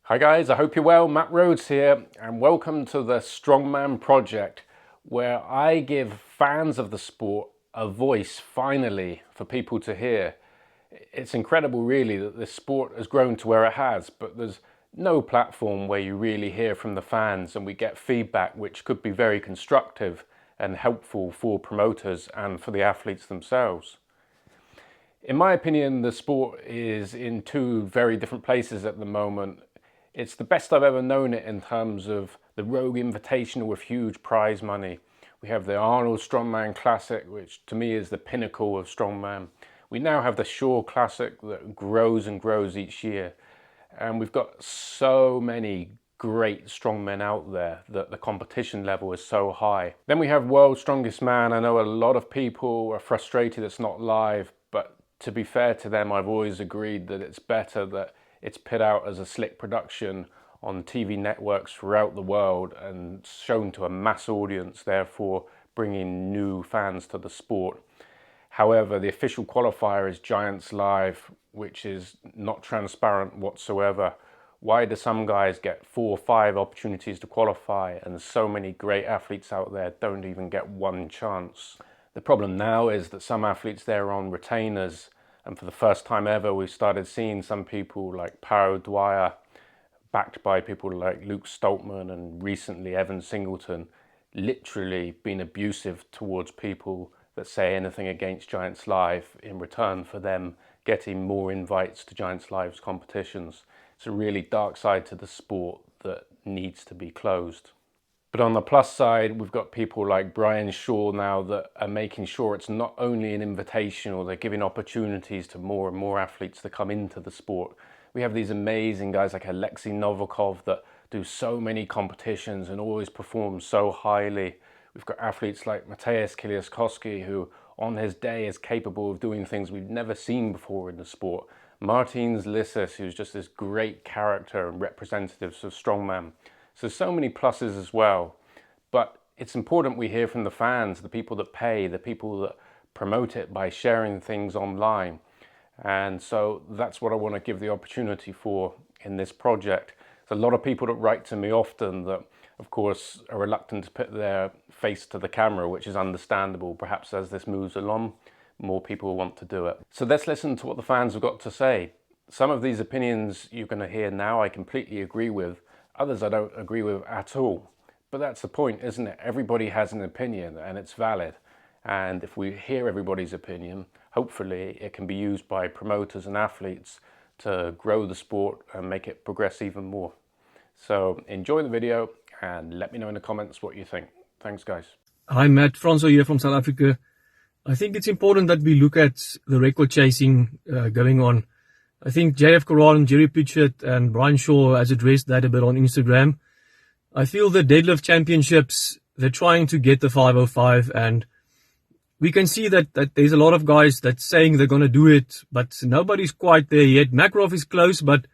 Hi guys, I hope you're well. Matt Rhodes here, and welcome to the Strongman project, where I give fans of the sport a voice finally for people to hear. It's incredible really that this sport has grown to where it has, but there's no platform where you really hear from the fans and we get feedback which could be very constructive and helpful for promoters and for the athletes themselves. In my opinion, the sport is in two very different places at the moment. It's the best I've ever known it in terms of the Rogue Invitational with huge prize money. We have the Arnold Strongman Classic, which to me is the pinnacle of Strongman. We now have the Shore Classic that grows and grows each year. And we've got so many great strongmen out there that the competition level is so high. Then we have World's Strongest Man. I know a lot of people are frustrated it's not live, but to be fair to them, I've always agreed that it's better that it's put out as a slick production on TV networks throughout the world and shown to a mass audience, therefore bringing new fans to the sport. However, the official qualifier is Giants Live, which is not transparent whatsoever. Why do some guys get 4 or 5 opportunities to qualify and so many great athletes out there don't even get one chance? The problem now is that some athletes there are on retainers, and for the first time ever, we started seeing some people like Paro Dwyer, backed by people like Luke Stoltman and recently Evan Singleton, literally being abusive towards people that say anything against Giants Live in return for them getting more invites to Giants Live's competitions. It's a really dark side to the sport that needs to be closed. But on the plus side, we've got people like Brian Shaw now that are making sure it's not only an invitational, they're giving opportunities to more and more athletes to come into the sport. We have these amazing guys like Alexei Novikov that do so many competitions and always perform so highly. We've got athletes like Mateusz Kiliaskowski, who on his day is capable of doing things we've never seen before in the sport. Martins Lissis, who's just this great character and representatives of Strongman. So many pluses as well, but it's important we hear from the fans, the people that pay, the people that promote it by sharing things online. And so that's what I want to give the opportunity for in this project. There's a lot of people that write to me often that, of course, are reluctant to put their face to the camera, which is understandable. Perhaps as this moves along, more people will want to do it. So let's listen to what the fans have got to say. Some of these opinions you're going to hear now I completely agree with. Others I don't agree with at all. But that's the point, isn't it? Everybody has an opinion and it's valid. And if we hear everybody's opinion, hopefully it can be used by promoters and athletes to grow the sport and make it progress even more. So enjoy the video and let me know in the comments what you think. Thanks guys. Hi Matt, Franzo here from South Africa. I think it's important that we look at the record chasing going on. I think JF Corral, Jerry Pitchett and Brian Shaw has addressed that a bit on Instagram. I feel the deadlift championships, they're trying to get the 505 and we can see that there's a lot of guys that's saying they're going to do it, but nobody's quite there yet. Makarov is close, but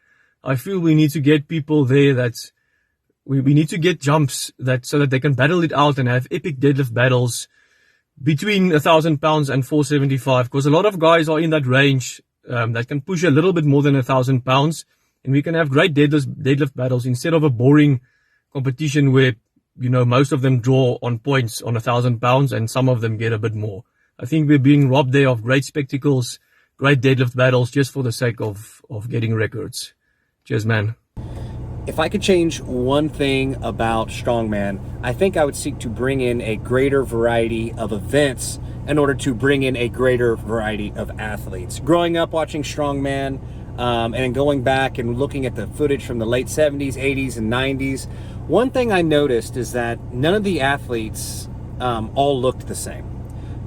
I feel we need to get people there we need to get jumps so that they can battle it out and have epic deadlift battles between 1,000 pounds and 475, because a lot of guys are in that range that can push a little bit more than 1,000 pounds, and we can have great deadlift battles instead of a boring competition where, you know, most of them draw on points on 1,000 pounds and some of them get a bit more. I think we're being robbed there of great spectacles, great deadlift battles just for the sake of getting records. Cheers, man. If I could change one thing about Strongman, I think I would seek to bring in a greater variety of events in order to bring in a greater variety of athletes. Growing up watching Strongman and going back and looking at the footage from the late 70s, 80s, and 90s, one thing I noticed is that none of the athletes all looked the same.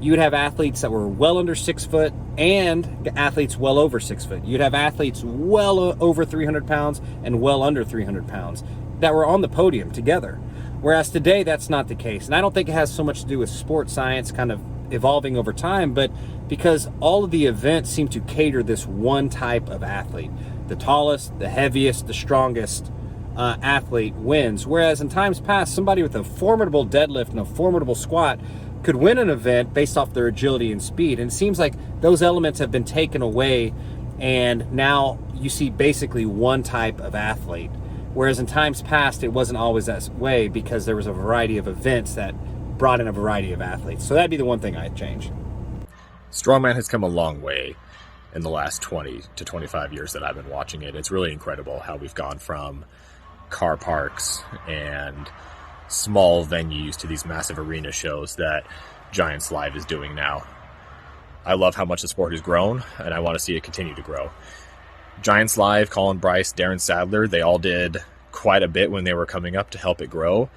You would have athletes that were well under 6 foot and athletes well over 6 foot. You'd have athletes well over 300 pounds and well under 300 pounds that were on the podium together. Whereas today, that's not the case. And I don't think it has so much to do with sports science kind of evolving over time, but because all of the events seem to cater this one type of athlete. The tallest, the heaviest, the strongest athlete wins. Whereas in times past, somebody with a formidable deadlift and a formidable squat could win an event based off their agility and speed. And it seems like those elements have been taken away, and now you see basically one type of athlete. Whereas in times past, it wasn't always that way because there was a variety of events that brought in a variety of athletes. So that'd be the one thing I'd change. Strongman has come a long way in the last 20 to 25 years that I've been watching it. It's really incredible how we've gone from car parks and small venues to these massive arena shows that Giants Live is doing now. I love how much the sport has grown, and I want to see it continue to grow. Giants Live, Colin Bryce, Darren Sadler, they all did quite a bit when they were coming up to help it grow,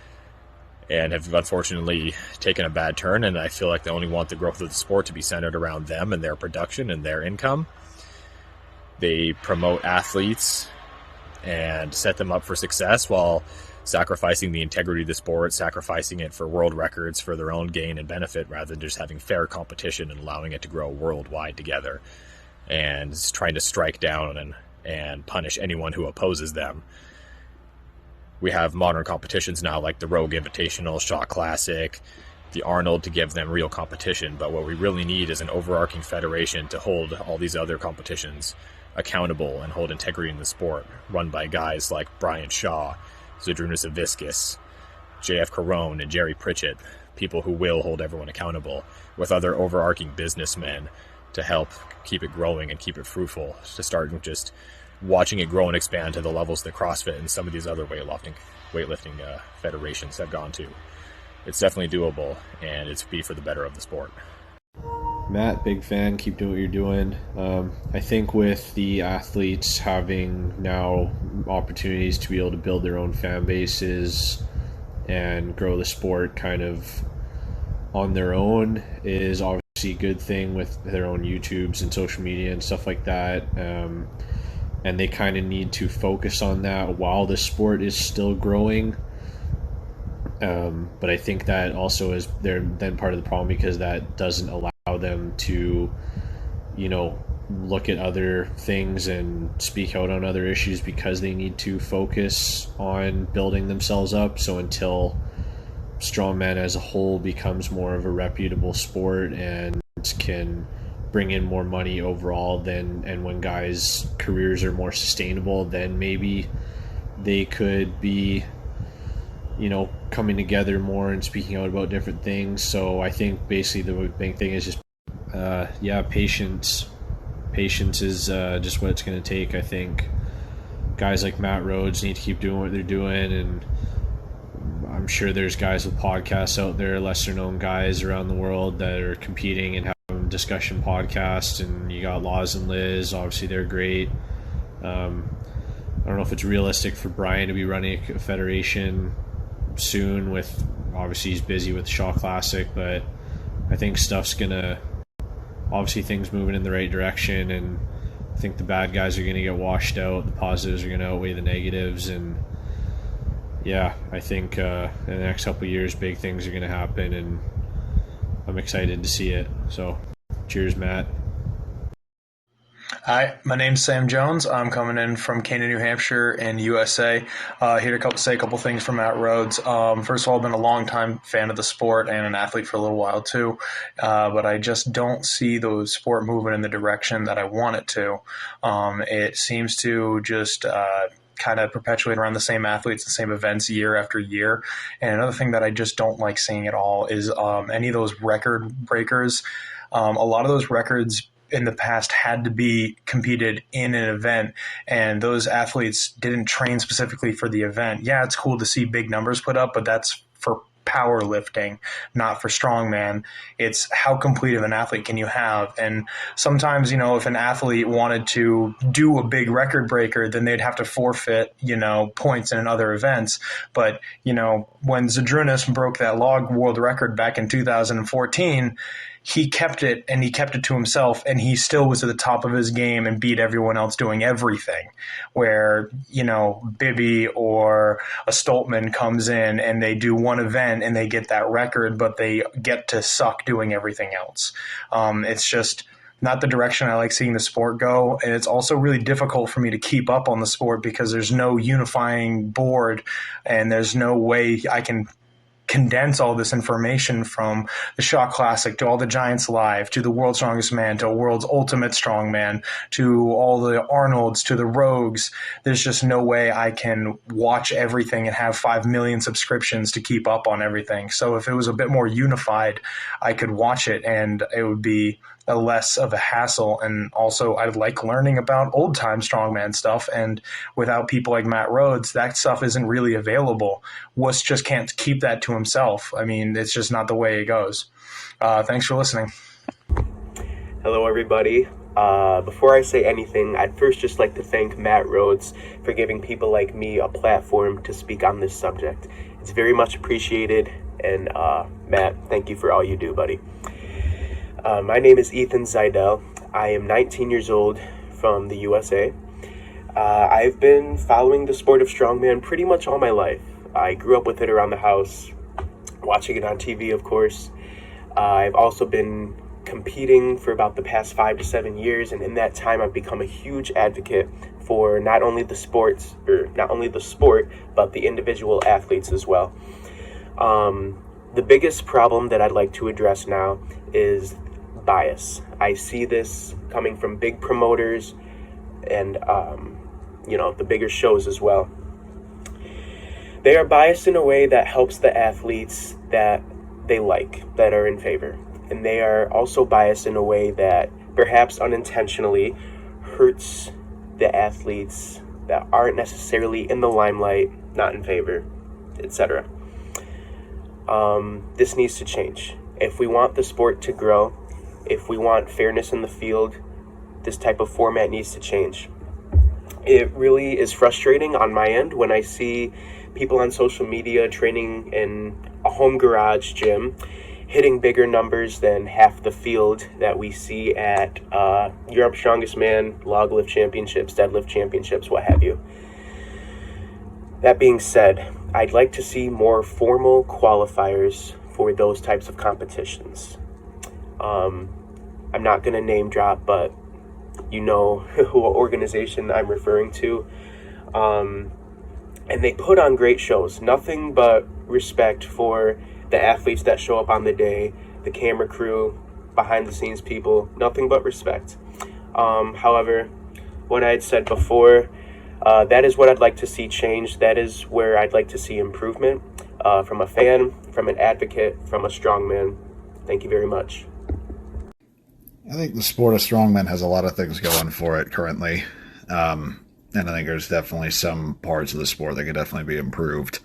and have unfortunately taken a bad turn, and I feel like they only want the growth of the sport to be centered around them and their production and their income. They promote athletes and set them up for success while sacrificing the integrity of the sport, sacrificing it for world records for their own gain and benefit, rather than just having fair competition and allowing it to grow worldwide together, and trying to strike down and punish anyone who opposes them. We have modern competitions now like the Rogue Invitational, Shaw Classic, the Arnold, to give them real competition, but what we really need is an overarching federation to hold all these other competitions accountable and hold integrity in the sport, run by guys like Brian Shaw, Zydrunas Aviscus, J.F. Carone, and Jerry Pritchett, people who will hold everyone accountable, with other overarching businessmen to help keep it growing and keep it fruitful, to start just watching it grow and expand to the levels that CrossFit and some of these other weightlifting federations have gone to. It's definitely doable, and it's be for the better of the sport. Matt, big fan. Keep doing what you're doing. I think with the athletes having now opportunities to be able to build their own fan bases and grow the sport kind of on their own is obviously a good thing with their own YouTubes and social media and stuff like that. And they kind of need to focus on that while the sport is still growing. But I think that also is they're then part of the problem, because that doesn't allow them to, look at other things and speak out on other issues, because they need to focus on building themselves up. So until Strongman as a whole becomes more of a reputable sport and can bring in more money overall, and when guys' careers are more sustainable, then maybe they could be coming together more and speaking out about different things. So I think basically the big thing is just patience. Patience is just what it's going to take. I think guys like Matt Rhodes need to keep doing what they're doing, and I'm sure there's guys with podcasts out there, lesser known guys around the world, that are competing and having discussion podcasts, and you got Laws and Liz, obviously they're great. I don't know if it's realistic for Brian to be running a federation soon, with obviously he's busy with the Shaw Classic, but I think things moving in the right direction, and I think the bad guys are going to get washed out, the positives are going to outweigh the negatives, and I think in the next couple of years big things are going to happen, and I'm excited to see it. So cheers, Matt. Hi, my name's Sam Jones. I'm coming in from Canaan, New Hampshire in USA. Here to say a couple things for Matt Rhodes. First of all, I've been a long-time fan of the sport and an athlete for a little while too, but I just don't see the sport moving in the direction that I want it to. It seems to just kind of perpetuate around the same athletes, the same events year after year. And another thing that I just don't like seeing at all is any of those record breakers. A lot of those records in the past had to be competed in an event, and those athletes didn't train specifically for the event. Yeah, it's cool to see big numbers put up, but that's for powerlifting, not for strongman. It's how complete of an athlete can you have. And sometimes, if an athlete wanted to do a big record breaker, then they'd have to forfeit, points in other events. But, when Zydrunas broke that log world record back in 2014, he kept it, and he kept it to himself, and he still was at the top of his game and beat everyone else doing everything. Where, Bibby or a Stoltman comes in and they do one event and they get that record, but they get to suck doing everything else. It's just not the direction I like seeing the sport go. And it's also really difficult for me to keep up on the sport because there's no unifying board, and there's no way I can condense all this information from the Shaw Classic to all the Giants Live to the World's Strongest Man to World's Ultimate Strongman to all the Arnolds to the Rogues. There's just no way I can watch everything and have 5 million subscriptions to keep up on everything. So if it was a bit more unified, I could watch it and it would be less of a hassle. And also I like learning about old time strongman stuff, and without people like Matt Rhodes, that stuff isn't really available. Wuss just can't keep that to himself. I mean, it's just not the way it goes. Thanks for listening. Hello everybody. Before I say anything, I'd first just like to thank Matt Rhodes for giving people like me a platform to speak on this subject. It's very much appreciated, and Matt, thank you for all you do, buddy. My name is Ethan Zeidel. I am 19 years old from the USA. I've been following the sport of strongman pretty much all my life. I grew up with it around the house, watching it on TV, of course. I've also been competing for about the past 5 to 7 years, and in that time I've become a huge advocate for not only the sport, but the individual athletes as well. The biggest problem that I'd like to address now is bias. I see this coming from big promoters and the bigger shows as well. They are biased in a way that helps the athletes that they like, that are in favor. And they are also biased in a way that perhaps unintentionally hurts the athletes that aren't necessarily in the limelight, not in favor, etc. This needs to change. If we want the sport to grow, if we want fairness in the field, this type of format needs to change. It really is frustrating on my end when I see people on social media training in a home garage gym hitting bigger numbers than half the field that we see at Europe's Strongest Man, log lift championships, deadlift championships, what have you. That being said, I'd like to see more formal qualifiers for those types of competitions. I'm not going to name drop, but you know what organization I'm referring to. And they put on great shows. Nothing but respect for the athletes that show up on the day, the camera crew, behind the scenes people, nothing but respect. However, what I had said before, that is what I'd like to see change. That is where I'd like to see improvement from a fan, from an advocate, from a strongman. Thank you very much. I think the sport of strongman has a lot of things going for it currently. And I think there's definitely some parts of the sport that could definitely be improved.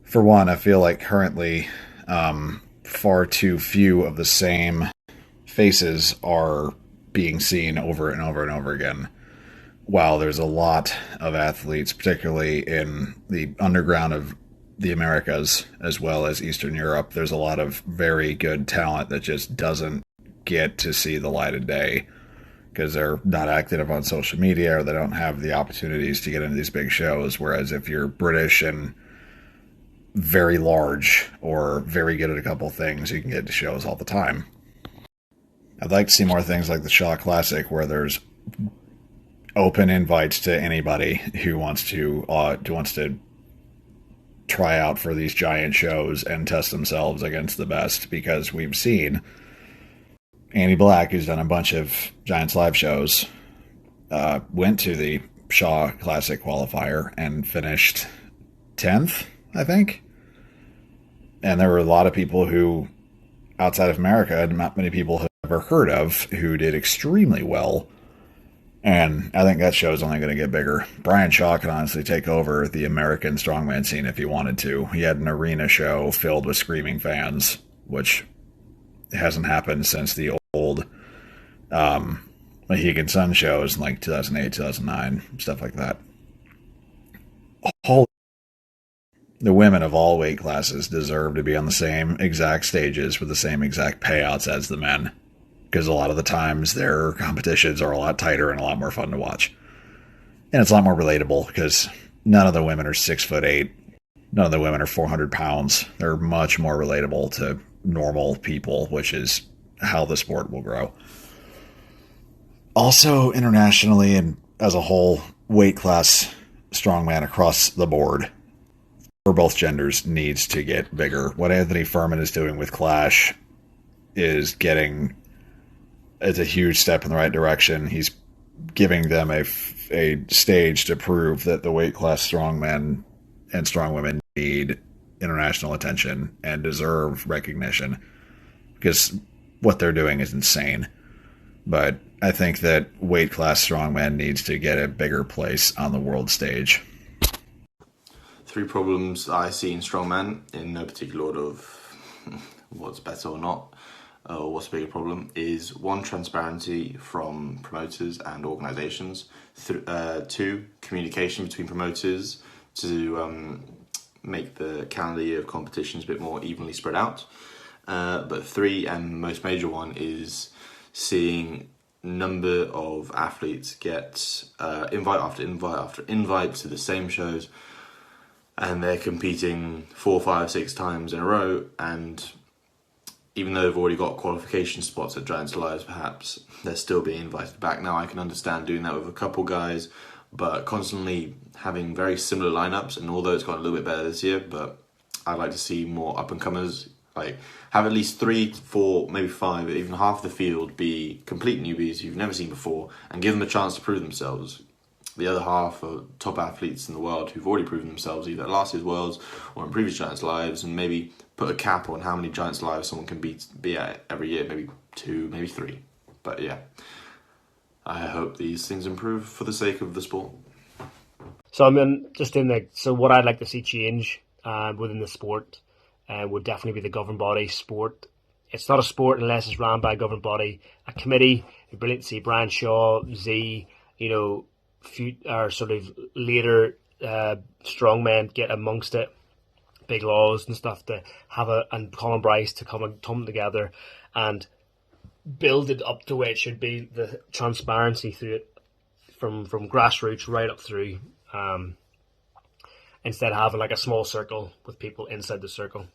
For one, I feel like currently far too few of the same faces are being seen over and over and over again. While there's a lot of athletes, particularly in the underground of the Americas as well as Eastern Europe, there's a lot of very good talent that just doesn't get to see the light of day because they're not active on social media or they don't have the opportunities to get into these big shows. Whereas if you're British and very large or very good at a couple things, you can get to shows all the time. I'd like to see more things like the Shaw Classic where there's open invites to anybody who wants to try out for these giant shows and test themselves against the best, because we've seen Andy Black, who's done a bunch of Giants Live shows, went to the Shaw Classic qualifier and finished 10th, I think. And there were a lot of people who, outside of America, not many people have ever heard of, who did extremely well. And I think that show is only going to get bigger. Brian Shaw can honestly take over the American strongman scene if he wanted to. He had an arena show filled with screaming fans, which hasn't happened since the old Mohegan Sun shows in like 2008, 2009, stuff like that. The women of all weight classes deserve to be on the same exact stages with the same exact payouts as the men, because a lot of the times their competitions are a lot tighter and a lot more fun to watch. And it's a lot more relatable because none of the women are 6'8". None of the women are 400 pounds. They're much more relatable to normal people, which is how the sport will grow. Also, internationally and as a whole, weight class strongman across the board for both genders needs to get bigger. What Anthony Furman is doing with Clash is a huge step in the right direction. He's giving them a stage to prove that the weight class strongmen and strongwomen need international attention and deserve recognition, because what they're doing is insane. But I think that weight class strongman needs to get a bigger place on the world stage. 3 problems I see in strongman, in no particular order of what's better or not, or what's a bigger problem, is 1, transparency from promoters and organisations. 2, communication between promoters to make the calendar year of competitions a bit more evenly spread out. But 3, and most major one, is seeing number of athletes get invite after invite after invite to the same shows, and they're competing 4, 5, 6 times in a row, and even though they've already got qualification spots at Giants Lives, perhaps they're still being invited back. Now I can understand doing that with a couple guys, but constantly having very similar lineups, and although it's got a little bit better this year, but I'd like to see more up and comers. Like, have at least 3, 4, maybe 5, even half the field be complete newbies you've never seen before, and give them a chance to prove themselves. The other half are top athletes in the world who've already proven themselves either at last year's Worlds or in previous Giants Lives, and maybe put a cap on how many Giants Lives someone can be at every year, maybe 2, maybe 3. But yeah, I hope these things improve for the sake of the sport. So so what I'd like to see change within the sport would definitely be the governing body sport. It's not a sport unless it's run by a governing body, a committee. It'd be brilliant to see Brian Shaw, Z, our sort of later strongmen get amongst it, big laws and stuff to have and Colin Bryce to come together and build it up to where it should be, the transparency through it from grassroots right up through, instead of having like a small circle with people inside the circle,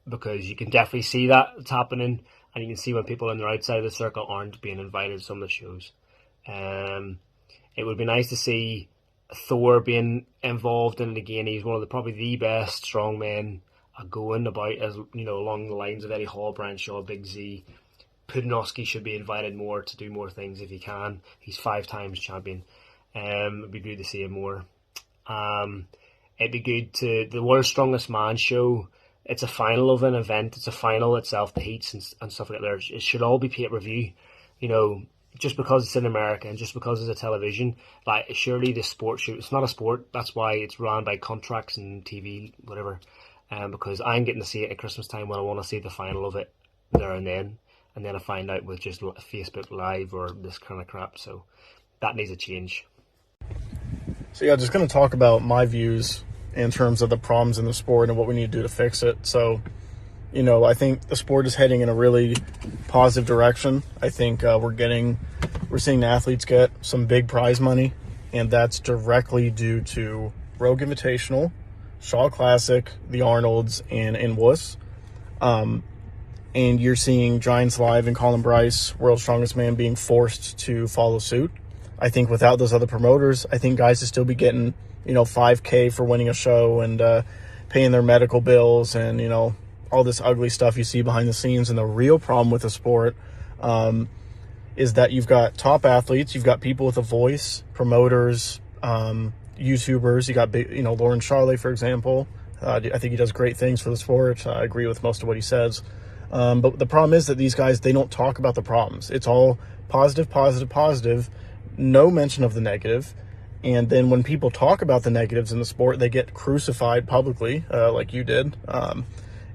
because you can definitely see that it's happening, and you can see when people on the outside of the circle aren't being invited to some of the shows. It would be nice to see Thor being involved in it again. He's one of probably the best strongmen going about, as along the lines of Eddie Hall, Brian Shaw, Big Z. Pudinovsky should be invited more to do more things if he can. He's 5 times champion. It'd be good to see him more. It'd be good to the World's Strongest Man show. It's a final of an event. It's a final itself, the heats and stuff like that. It should all be pay-per-view. Just because it's in America and just because it's a television, like surely the sport show, it's not a sport. That's why it's run by contracts and TV, whatever. Because I'm getting to see it at Christmas time when I want to see the final of it there and then I find out with just Facebook Live or this kind of crap. So that needs a change. So yeah, just going to talk about my views in terms of the problems in the sport and what we need to do to fix it. So, I think the sport is heading in a really positive direction. I think we're seeing the athletes get some big prize money, and that's directly due to Rogue Invitational, Shaw Classic, the Arnolds, and Wuss. And you're seeing Giants Live and Colin Bryce, World's Strongest Man, being forced to follow suit. I think without those other promoters, I think guys would still be getting, $5K for winning a show and paying their medical bills and, all this ugly stuff you see behind the scenes. And the real problem with the sport is that you've got top athletes, you've got people with a voice, promoters, YouTubers. You got Lauren Charley, for example. I think he does great things for the sport. I agree with most of what he says. But the problem is that these guys, they don't talk about the problems. It's all positive, positive, positive. No mention of the negative. And then when people talk about the negatives in the sport, they get crucified publicly, like you did.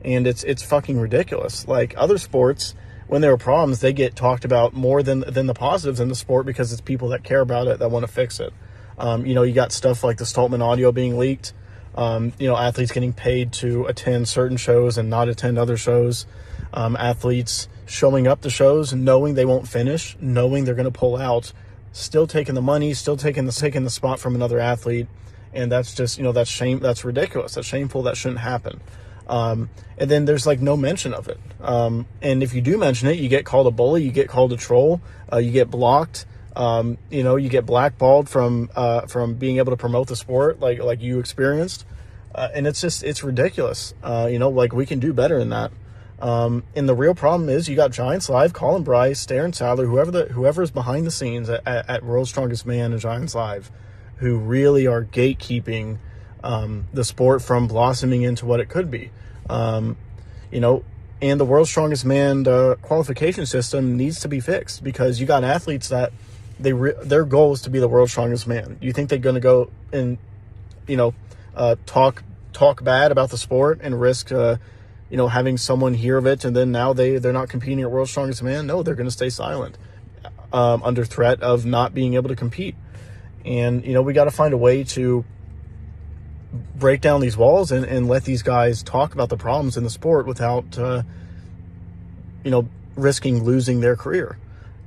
And it's fucking ridiculous. Like other sports, when there are problems, they get talked about more than the positives in the sport because it's people that care about it that want to fix it. You got stuff like the Stoltman audio being leaked. Athletes getting paid to attend certain shows and not attend other shows. Athletes showing up to shows knowing they won't finish, knowing they're going to pull out, still taking the money, still taking the spot from another athlete. And that's just, that's ridiculous. That's shameful. That shouldn't happen. And then there's no mention of it. And if you do mention it, you get called a bully, you get called a troll, you get blocked. You get blackballed from being able to promote the sport like you experienced. And it's ridiculous. We can do better than that. And the real problem is you got Giants Live, Colin Bryce, Darren Sadler, whoever's behind the scenes at World's Strongest Man and Giants Live, who really are gatekeeping the sport from blossoming into what it could be. And the World's Strongest Man qualification system needs to be fixed, because you got athletes that their goal is to be the World's Strongest Man. You think they're going to go and talk bad about the sport and risk having someone hear of it, and then now they're not competing at World's Strongest Man? No, they're going to stay silent under threat of not being able to compete. And we got to find a way to break down these walls and let these guys talk about the problems in the sport without risking losing their career.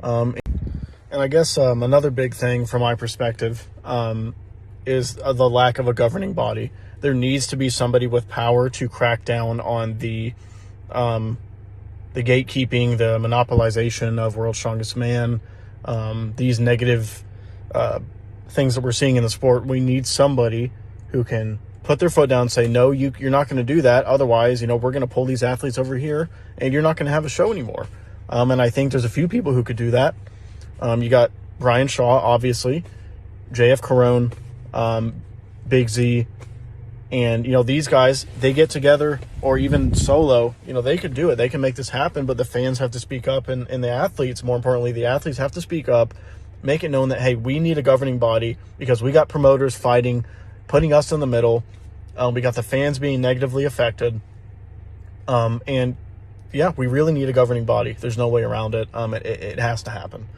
And I guess another big thing from my perspective is the lack of a governing body. There needs to be somebody with power to crack down on the gatekeeping, the monopolization of World's Strongest Man, these negative things that we're seeing in the sport. We need somebody who can put their foot down and say, no, you're not going to do that. Otherwise, we're going to pull these athletes over here and you're not going to have a show anymore. And I think there's a few people who could do that. You got Brian Shaw, obviously, JF Carone, Big Z, and, these guys, they get together, or even solo, they could do it. They can make this happen, but the fans have to speak up, and the athletes, more importantly, the athletes have to speak up, make it known that, hey, we need a governing body because we got promoters fighting, putting us in the middle. We got the fans being negatively affected. And, yeah, we really need a governing body. There's no way around it. It has to happen.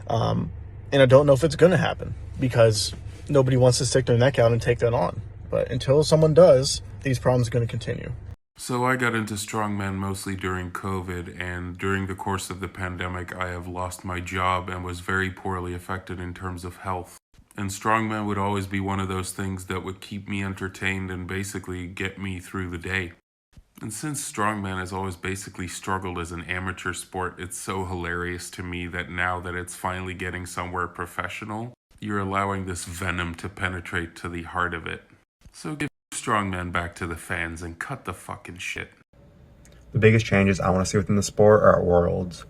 And I don't know if it's going to happen because nobody wants to stick their neck out and take that on. But until someone does, these problems are going to continue. So I got into strongman mostly during COVID, and during the course of the pandemic, I have lost my job and was very poorly affected in terms of health. And strongman would always be one of those things that would keep me entertained and basically get me through the day. And since strongman has always basically struggled as an amateur sport, it's so hilarious to me that now that it's finally getting somewhere professional, you're allowing this venom to penetrate to the heart of it. So give strongman back to the fans and cut the fucking shit. The biggest changes I want to see within the sport are at Worlds.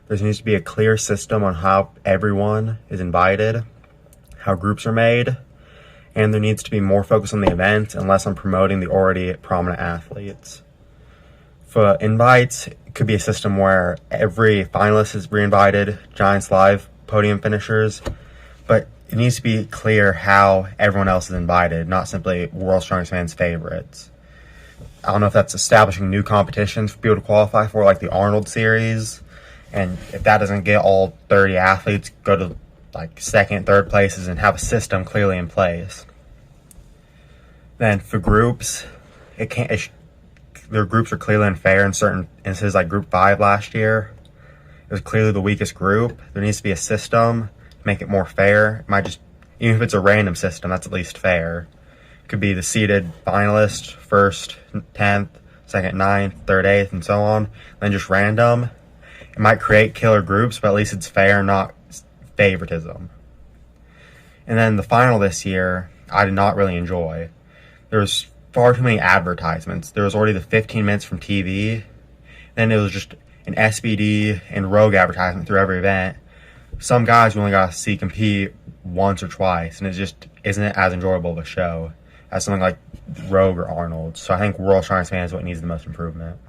There needs to be a clear system on how everyone is invited, how groups are made, and there needs to be more focus on the event and less on promoting the already prominent athletes. For invites, it could be a system where every finalist is re-invited, Giants Live podium finishers, but it needs to be clear how everyone else is invited, not simply World's Strongest Man's favorites. I don't know if that's establishing new competitions for people to qualify for, like the Arnold Series, and if that doesn't get all 30 athletes, go to like second, third places and have a system clearly in place. Then for groups, their groups are clearly unfair in certain instances, like Group 5 last year. It was clearly the weakest group. There needs to be a system to make it more fair. It might just, even if it's a random system, that's at least fair. It could be the seeded finalist, first, 10th, second, 9th, third, 8th, and so on. Then just random. It might create killer groups, but at least it's fair, not favoritism. And then the final this year, I did not really enjoy. There was far too many advertisements. There was already the 15 minutes from TV. Then it was just an SBD and Rogue advertisement through every event. Some guys we only got to see compete once or twice, and it just isn't as enjoyable of a show as something like Rogue or Arnold. So I think World Strongest Man is what needs the most improvement.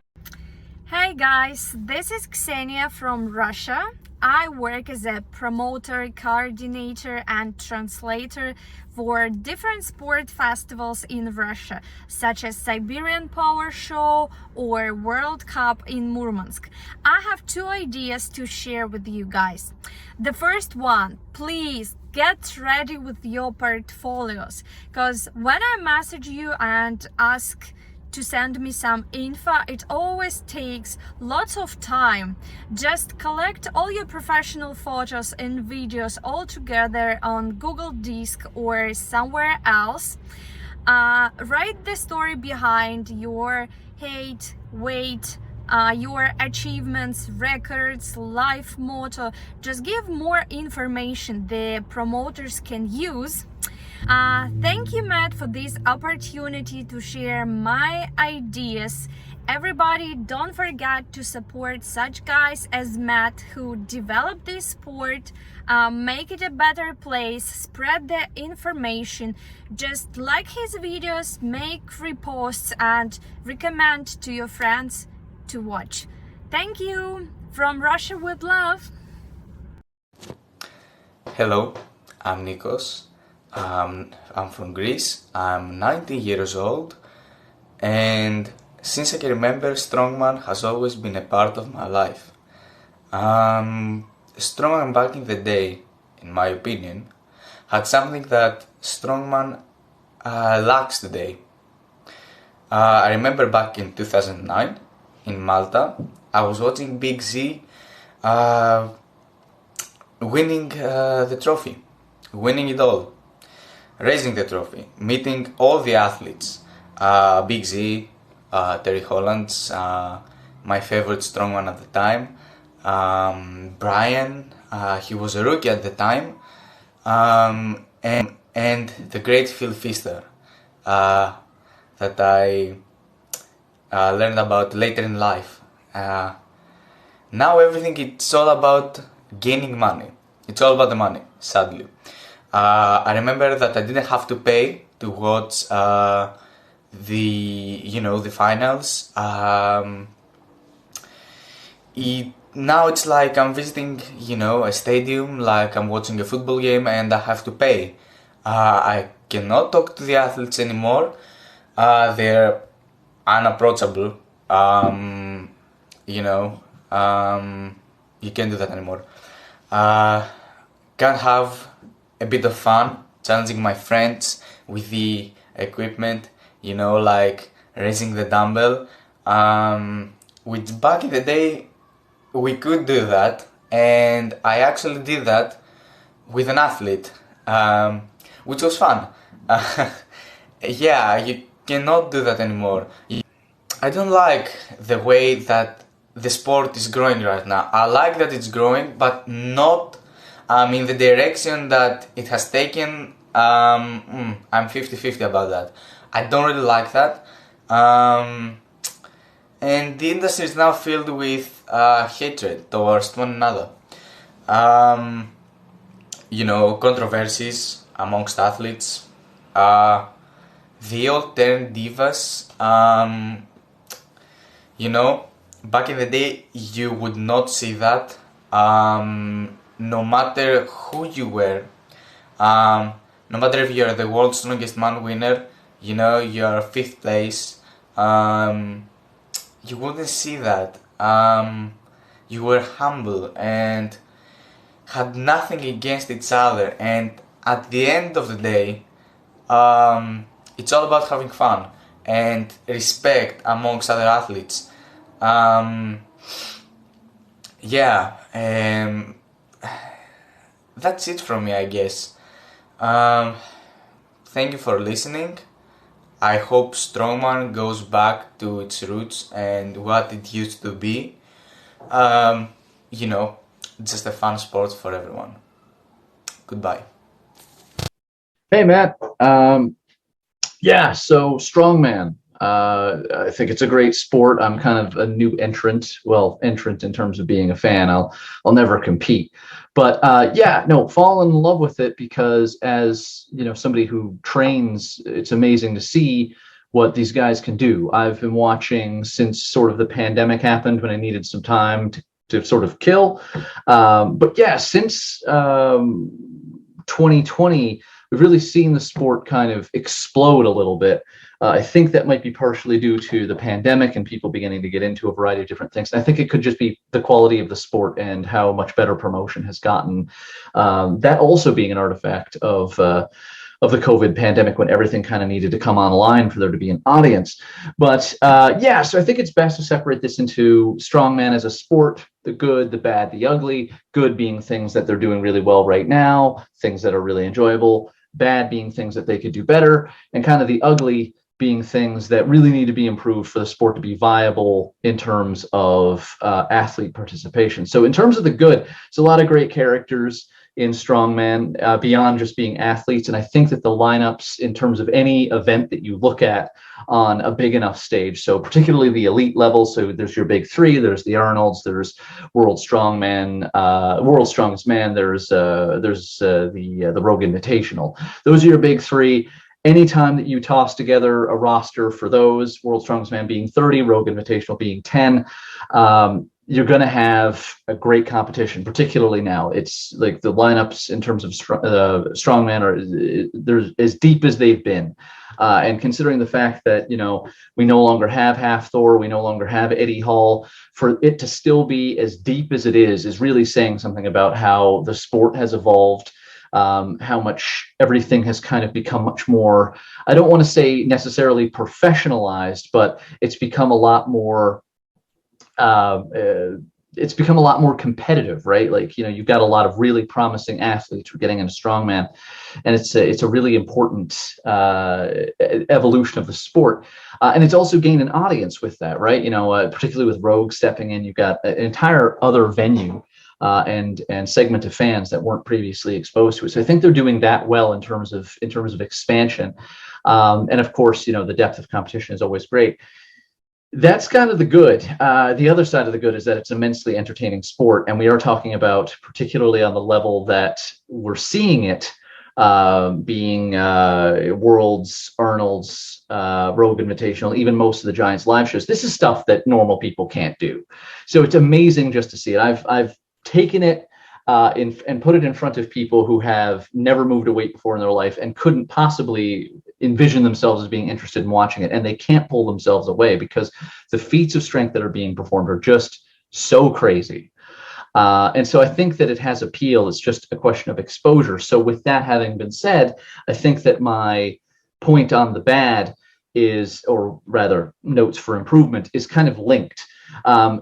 Hey guys, this is Ksenia from Russia. I work as a promoter, coordinator and translator for different sport festivals in Russia, such as Siberian Power Show or World Cup in Murmansk. I have two ideas to share with you guys. The first one, please get ready with your portfolios, because when I message you and ask to send me some info, it always takes lots of time. Just collect all your professional photos and videos all together on Google Disk or somewhere else. Write the story behind your height, weight, your achievements, records, life motto. Just give more information the promoters can use. Thank you, Matt, for this opportunity to share my ideas. Everybody, don't forget to support such guys as Matt who develop this sport, make it a better place, spread the information, just like his videos, make reposts and recommend to your friends to watch. Thank you. From Russia with love. Hello, I'm Nikos. I'm from Greece. I'm 19 years old, and since I can remember, Strongman has always been a part of my life. Strongman back in the day, in my opinion, had something that Strongman lacks today. I remember back in 2009 in Malta, I was watching Big Z winning the trophy, winning it all, raising the trophy, meeting all the athletes, Big Z, Terry Holland's, my favorite strongman at the time, Brian, he was a rookie at the time, and the great Phil Pfister that I learned about later in life. Now everything, it's all about gaining money. It's all about the money, sadly. I remember that I didn't have to pay to watch the finals. Now it's like I'm visiting, a stadium, like I'm watching a football game and I have to pay. I cannot talk to the athletes anymore. They're unapproachable. You can't do that anymore. Can't have a bit of fun, challenging my friends with the equipment, like raising the dumbbell, which back in the day we could do that, and I actually did that with an athlete, which was fun. Yeah, you cannot do that anymore. I don't like the way that the sport is growing right now. I like that it's growing, but not in the direction that it has taken. I'm 50-50 about that. I don't really like that. And the industry is now filled with hatred towards one another. Controversies amongst athletes. They all turn divas. Back in the day, you would not see that. No matter who you were, no matter if you're the world's strongest man winner, you're 5th place, you wouldn't see that. You were humble and had nothing against each other, and at the end of the day, it's all about having fun and respect amongst other athletes. That's it from me, I guess. Thank you for listening. I hope Strongman goes back to its roots and what it used to be. Just a fun sport for everyone. Goodbye. Hey, Matt. So Strongman. I think it's a great sport. I'm kind of a new entrant. Well, entrant in terms of being a fan. I'll never compete. But fall in love with it because as somebody who trains, it's amazing to see what these guys can do. I've been watching since sort of the pandemic happened when I needed some time to sort of kill. Since 2020, we've really seen the sport kind of explode a little bit. I think that might be partially due to the pandemic and people beginning to get into a variety of different things. And I think it could just be the quality of the sport and how much better promotion has gotten. That also being an artifact of the COVID pandemic when everything kind of needed to come online for there to be an audience. But so I think it's best to separate this into Strongman as a sport, the good, the bad, the ugly. Good being things that they're doing really well right now, things that are really enjoyable. Bad being things that they could do better, and kind of the ugly being things that really need to be improved for the sport to be viable in terms of athlete participation. So in terms of the good, it's a lot of great characters in Strongman beyond just being athletes. And I think that the lineups in terms of any event that you look at on a big enough stage, so particularly the elite level, so there's your big three, there's the Arnolds, there's World Strongman, World's Strongest Man, there's the Rogue Invitational. Those are your big three. Anytime that you toss together a roster for those, World's Strongest Man being 30, Rogue Invitational being 10, you're going to have a great competition, particularly now. It's like the lineups in terms of strongman they're as deep as they've been. And considering the fact that, we no longer have Half Thor, we no longer have Eddie Hall, for it to still be as deep as it is really saying something about how the sport has evolved, how much everything has kind of become much more, I don't want to say necessarily professionalized, but it's become a lot more competitive, right? Like, you've got a lot of really promising athletes who are getting into strongman, and it's a really important evolution of the sport. And it's also gained an audience with that, right? Particularly with Rogue stepping in, you've got an entire other venue and segment of fans that weren't previously exposed to it. So I think they're doing that well in terms of expansion. And of course, the depth of competition is always great. That's kind of the good. The other side of the good is that it's immensely entertaining sport, and we are talking about, particularly on the level that we're seeing it, being Worlds, Arnold's, Rogue Invitational, even most of the Giants live shows. This is stuff that normal people can't do. So it's amazing just to see it. I've taken it and put it in front of people who have never moved a weight before in their life and couldn't possibly envision themselves as being interested in watching it, and they can't pull themselves away because the feats of strength that are being performed are just so crazy. And so I think that it has appeal. It's just a question of exposure. So with that having been said, I think that my point on the bad is, or rather notes for improvement, is kind of linked.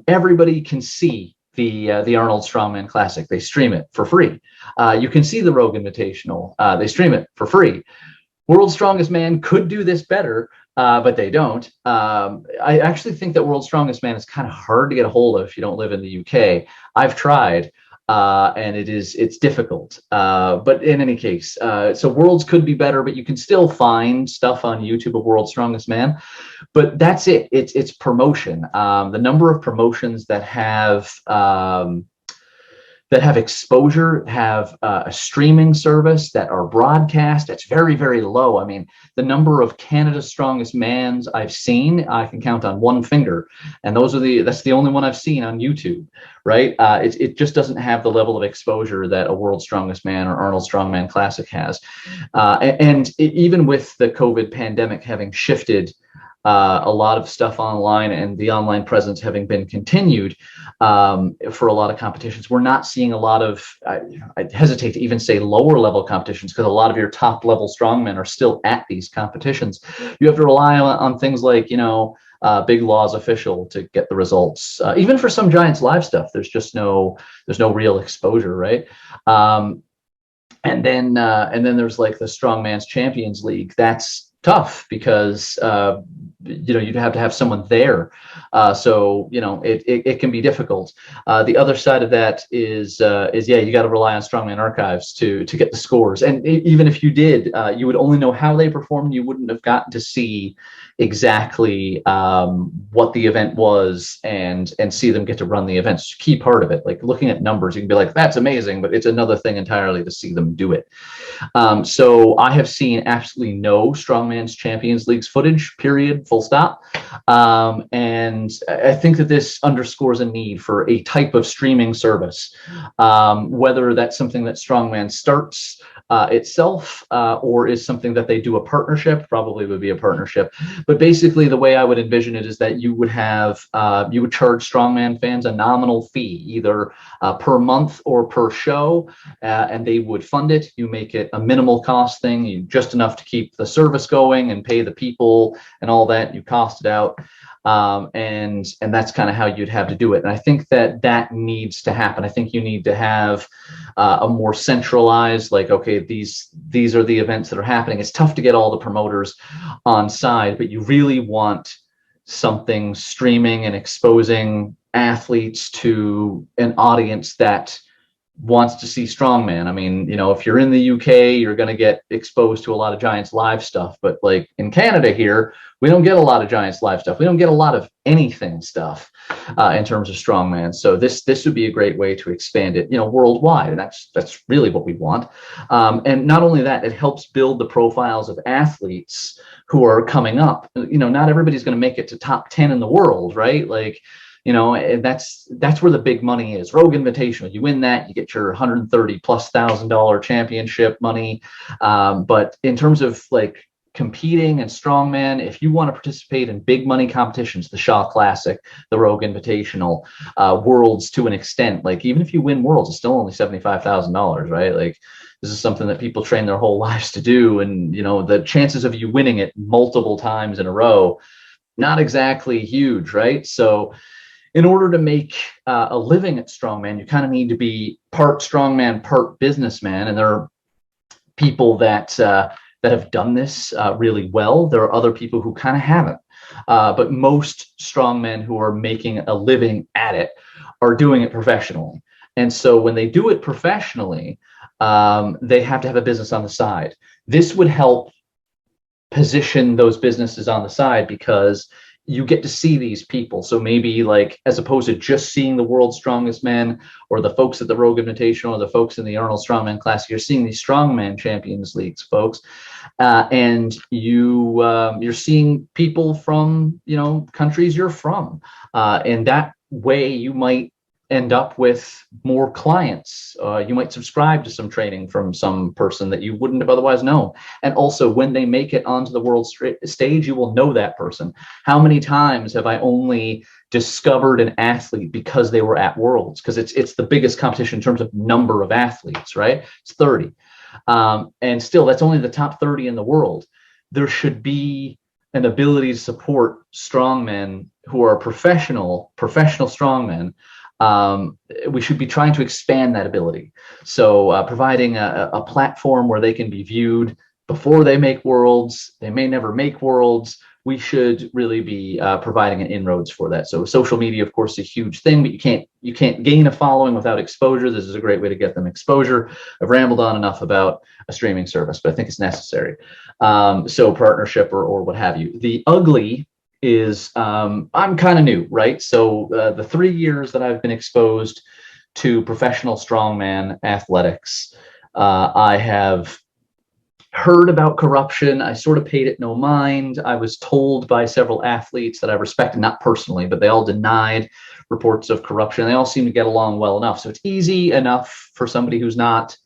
Everybody can see the Arnold Strongman Classic. They stream it for free. You can see the Rogue Invitational. They stream it for free. World's Strongest Man could do this better, but they don't. I actually think that World's Strongest Man is kind of hard to get a hold of if you don't live in the UK. I've tried, and it's difficult. But in any case, so Worlds could be better, but you can still find stuff on YouTube of World's Strongest Man. But that's it. It's promotion. The number of promotions that have exposure, have a streaming service, that are broadcast, it's very, very low. I mean, the number of Canada's Strongest Mans I've seen, I can count on one finger, and that's the only one I've seen on YouTube, right? It just doesn't have the level of exposure that a World's Strongest Man or Arnold Strongman Classic has. Even with the COVID pandemic having shifted a lot of stuff online and the online presence having been continued for a lot of competitions, we're not seeing a lot of, I hesitate to even say lower level competitions, because a lot of your top level strongmen are still at these competitions. You have to rely on things like, Big Law's official to get the results. Even for some Giants live stuff, there's no real exposure, right? And then there's like the Strongman's Champions League. That's tough because you'd have to have someone there, so it can be difficult. The other side of that is you got to rely on Strongman archives to get the scores, and even if you did, you would only know how they performed. You wouldn't have gotten to see exactly what the event was and see them get to run the events. Key part of it, like looking at numbers, you can be like, that's amazing, but it's another thing entirely to see them do it. So I have seen absolutely no Strongman's Champions Leagues footage, period, full stop. And I think that this underscores a need for a type of streaming service, whether that's something that Strongman starts itself or is something that they do a partnership. Probably would be a partnership. But basically the way I would envision it is that you would charge Strongman fans a nominal fee, either per month or per show, and they would fund it. You make it a minimal cost thing, just enough to keep the service going and pay the people and all that. You cost it out. And that's kind of how you'd have to do it. And I think that needs to happen. I think you need to have a more centralized, like, okay, these are the events that are happening. It's tough to get all the promoters on side, but you really want something streaming and exposing athletes to an audience that wants to see strongman. I mean, if you're in the UK, you're going to get exposed to a lot of Giants live stuff, but like in Canada here, we don't get a lot of Giants live stuff. We don't get a lot of anything stuff in terms of strongman. So this would be a great way to expand it, worldwide, and that's really what we want. And not only that, it helps build the profiles of athletes who are coming up. Not everybody's going to make it to top 10 in the world, right? Like, and that's where the big money is. Rogue Invitational, you win that, you get your $130,000+ championship money. But in terms of like competing and strongman, if you want to participate in big money competitions, the Shaw Classic, the Rogue Invitational, Worlds to an extent, like even if you win Worlds, it's still only $75,000, right? Like this is something that people train their whole lives to do. And, the chances of you winning it multiple times in a row, not exactly huge, right? So in order to make a living at strongman, you kind of need to be part strongman, part businessman. And there are people that have done this really well. There are other people who kind of haven't. But most strongmen who are making a living at it are doing it professionally. And so when they do it professionally, they have to have a business on the side. This would help position those businesses on the side because you get to see these people. So maybe like, as opposed to just seeing the world's strongest men or the folks at the Rogue Invitational or the folks in the Arnold Strongman Classic, you're seeing these Strongman Champions Leagues, folks. And you're seeing people from, countries you're from. And that way you might end up with more clients. You might subscribe to some training from some person that you wouldn't have otherwise known. And also when they make it onto the world stage, you will know that person. How many times have I only discovered an athlete because they were at Worlds? Because it's the biggest competition in terms of number of athletes, right? It's 30. And still, that's only the top 30 in the world. There should be an ability to support strongmen who are professional strongmen. We should be trying to expand that ability. So providing a platform where they can be viewed before they make Worlds. They may never make Worlds. We should really be providing an inroads for that. So social media, of course, is a huge thing, but you can't gain a following without exposure. This is a great way to get them exposure. I've rambled on enough about a streaming service, but I think it's necessary. So partnership or what have you. The ugly is I'm kind of new, right? So the 3 years that I've been exposed to professional strongman athletics, I have heard about corruption. I sort of paid it no mind. I was told by several athletes that I respected, not personally, but they all denied reports of corruption. They all seem to get along well enough. So it's easy enough for somebody who's not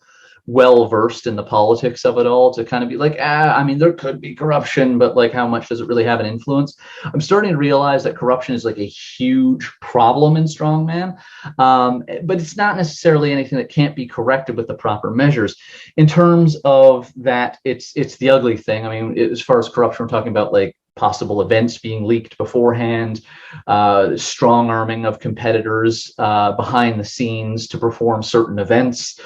well versed in the politics of it all to kind of be like, I mean, there could be corruption, but like, how much does it really have an influence? I'm starting to realize that corruption is like a huge problem in strongman, but it's not necessarily anything that can't be corrected with the proper measures. In terms of that, it's the ugly thing. I mean, as far as corruption, we're talking about like possible events being leaked beforehand, strong arming of competitors behind the scenes to perform certain events.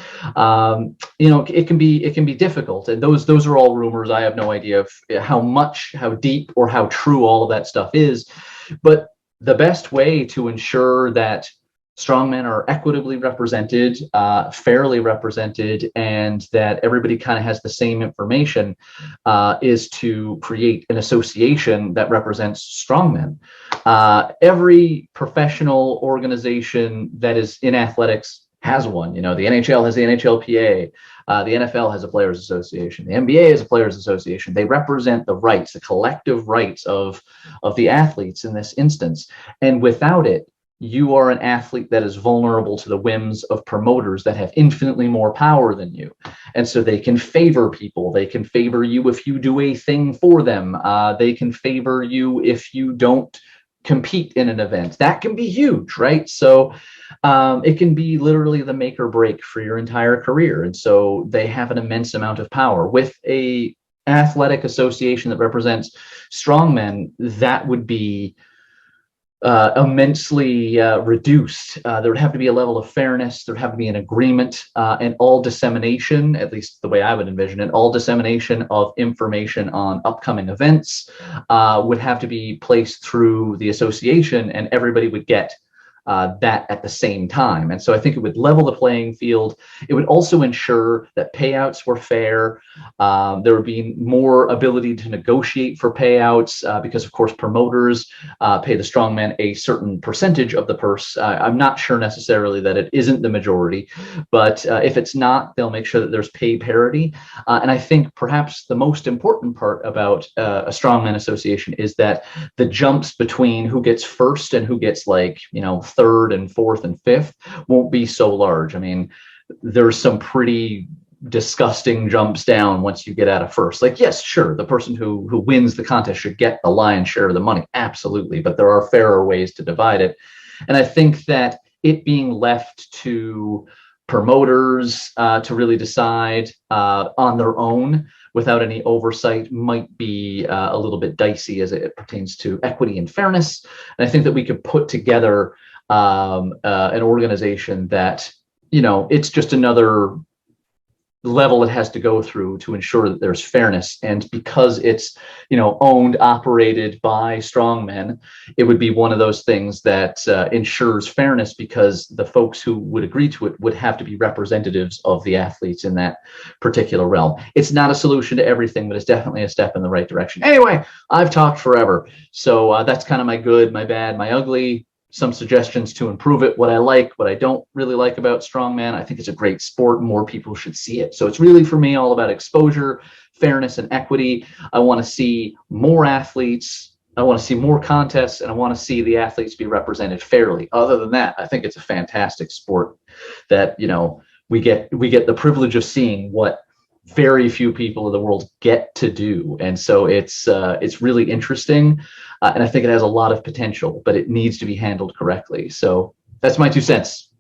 It can be difficult, and those are all rumors. I have no idea of how deep or how true all of that stuff is. But the best way to ensure that strongmen are equitably represented, fairly represented, and that everybody kind of has the same information is to create an association that represents strongmen. Every professional organization that is in athletics has one. The NHL has the NHLPA. The NFL has a Players Association. The NBA has a Players Association. They represent the rights, the collective rights of the athletes in this instance. And without it, you are an athlete that is vulnerable to the whims of promoters that have infinitely more power than you. And so they can favor people. They can favor you if you do a thing for them. They can favor you if you don't compete in an event. That can be huge, right? So it can be literally the make or break for your entire career. And so they have an immense amount of power. With a athletic association that represents strongmen, that would be immensely reduced. There would have to be a level of fairness, there would have to be an agreement, and all dissemination, at least the way I would envision it, all dissemination of information on upcoming events would have to be placed through the association, and everybody would get that at the same time. And so I think it would level the playing field. It would also ensure that payouts were fair. There would be more ability to negotiate for payouts because, of course, promoters pay the strongman a certain percentage of the purse. I'm not sure necessarily that it isn't the majority, but if it's not, they'll make sure that there's pay parity. And I think perhaps the most important part about a strongman association is that the jumps between who gets first and who gets, like, you know, third and fourth and fifth won't be so large. I mean, there's some pretty disgusting jumps down once you get out of first. Like, yes, sure, the person who wins the contest should get the lion's share of the money, absolutely, but there are fairer ways to divide it. And I think that it being left to promoters to really decide on their own without any oversight might be a little bit dicey as it pertains to equity and fairness. And I think that we could put together an organization that, you know, it's just another level it has to go through to ensure that there's fairness. And because it's, you know, owned, operated by strongmen, it would be one of those things that ensures fairness, because the folks who would agree to it would have to be representatives of the athletes in that particular realm. It's not a solution to everything, but it's definitely a step in the right direction. Anyway, I've talked forever. So that's kind of my good, my bad, my ugly. Some suggestions to improve it, what I like, what I don't really like about strongman. I think it's a great sport. More people should see it. So it's really, for me, all about exposure, fairness, and equity. I want to see more athletes. I want to see more contests, and I want to see the athletes be represented fairly. Other than that, I think it's a fantastic sport that, you know, we get the privilege of seeing what very few people in the world get to do. And so it's really interesting. And I think it has a lot of potential, but it needs to be handled correctly. So that's my 2 cents.